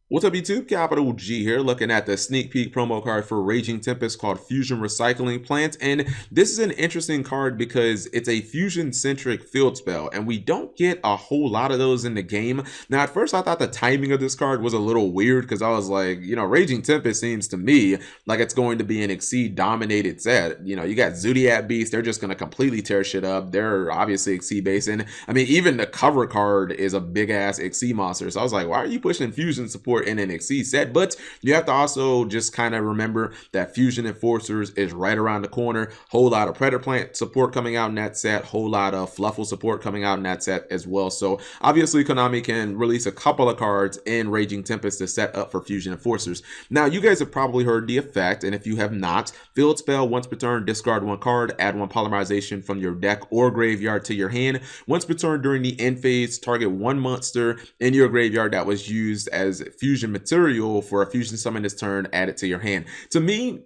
What's up, YouTube? Capital G here, looking at the sneak peek promo card for Raging Tempest called Fusion Recycling Plant. And this is an interesting card because it's a fusion-centric field spell, and we don't get a whole lot of those in the game. Now, at first, I thought the timing of this card was a little weird because I was like, Raging Tempest seems to me like it's going to be an Exceed-dominated set. You got Zodiac Beast, they're just going to completely tear shit up. They're obviously Exceed-based, and I mean, even the cover card is a big-ass Exceed monster. So I was like, why are you pushing fusion support in an Exceed set? But you have to also just kind of remember that Fusion Enforcers is right around the corner. Whole lot of Predator Plant support coming out in that set, whole lot of Fluffle support coming out in that set as well. So obviously Konami can release a couple of cards in Raging Tempest to set up for Fusion Enforcers. Now, you guys have probably heard the effect, and if you have not, field spell once per turn, discard one card, add one polymerization from your deck or graveyard to your hand. Once per turn during the end phase, target one monster in your graveyard that was used as fusion material for a fusion summon this turn, add it to your hand. To me,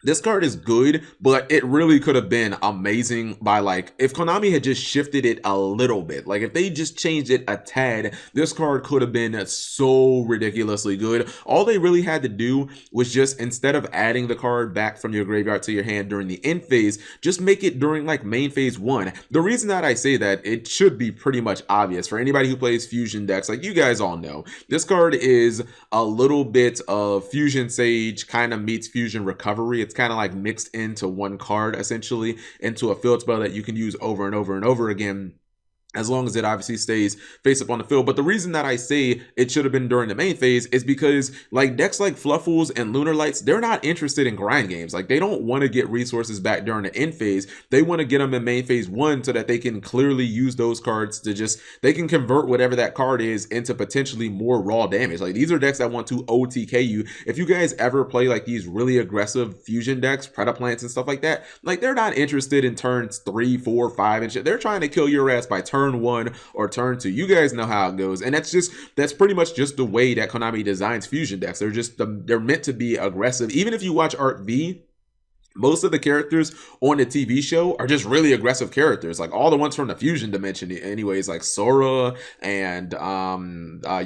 this card is good, but it really could have been amazing by, like, if Konami had just shifted it a little bit. Like, if they just changed it a tad, this card could have been so ridiculously good. All they really had to do was just, instead of adding the card back from your graveyard to your hand during the end phase, just make it during, like, main phase 1. The reason that I say that, it should be pretty much obvious for anybody who plays fusion decks. Like, you guys all know, this card is a little bit of Fusion Sage kind of meets Fusion Recovery. It's kind of like mixed into one card, essentially, into a field spell that you can use over and over and over again, as long as it obviously stays face up on the field. But the reason that I say it should have been during the main phase is because, like, decks like Fluffles and Lunar Lights, they're not interested in grind games. Like, they don't want to get resources back during the end phase. They want to get them in main phase 1 so that they can clearly use those cards to just, they can convert whatever that card is into potentially more raw damage. Like, these are decks that want to OTK you. If you guys ever play like these really aggressive fusion decks, Preda Plants and stuff like that, like, they're not interested in turns 3, 4, 5 and shit. They're trying to kill your ass by turn 1 or turn 2. You guys know how it goes, and that's pretty much just the way that Konami designs fusion decks. They're meant to be aggressive. Even if you watch Arc V, most of the characters on the TV show are just really aggressive characters. Like, all the ones from the Fusion Dimension anyways, like Sora and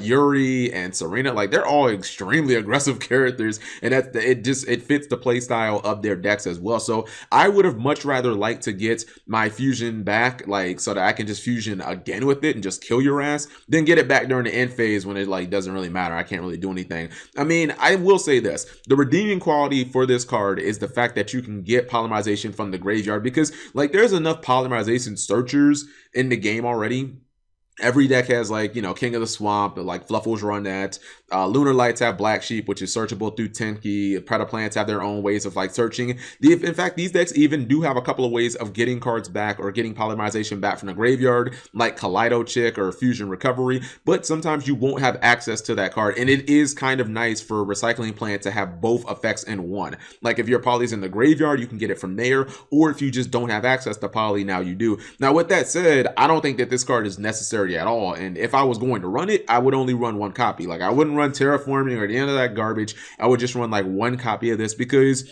Yuri and Serena, like, they're all extremely aggressive characters, and it fits the play style of their decks as well. So I would have much rather liked to get my Fusion back, like, so that I can just Fusion again with it and just kill your ass, than get it back during the end phase when it, like, doesn't really matter. I can't really do anything. I mean, I will say this, the redeeming quality for this card is the fact that you can get polymerization from the graveyard, because, like, there's enough polymerization searchers in the game already. Every deck has, like, King of the Swamp, like Fluffles run that. Lunar Lights have Black Sheep, which is searchable through Tenki. Preda Plants have their own ways of, like, searching. In fact, these decks even do have a couple of ways of getting cards back or getting polymerization back from the graveyard, like Kaleido Chick or Fusion Recovery, but sometimes you won't have access to that card, and it is kind of nice for Recycling Plant to have both effects in one. Like, if your poly's in the graveyard, you can get it from there, or if you just don't have access to poly, now you do. Now, with that said, I don't think that this card is necessary at all, and if I was going to run it, I would only run one copy. Like, I wouldn't run Terraforming or the end of that garbage. I would just run, like, one copy of this, because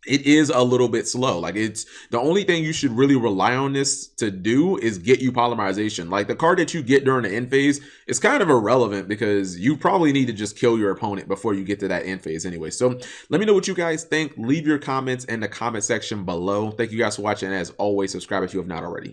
it is a little bit slow. Like, it's the only thing you should really rely on this to do is get you polymerization. Like, the card that you get during the end phase is kind of irrelevant, because you probably need to just kill your opponent before you get to that end phase anyway. So let me know what you guys think. Leave your comments in the comment section below. Thank you guys for watching, and as always, subscribe if you have not already.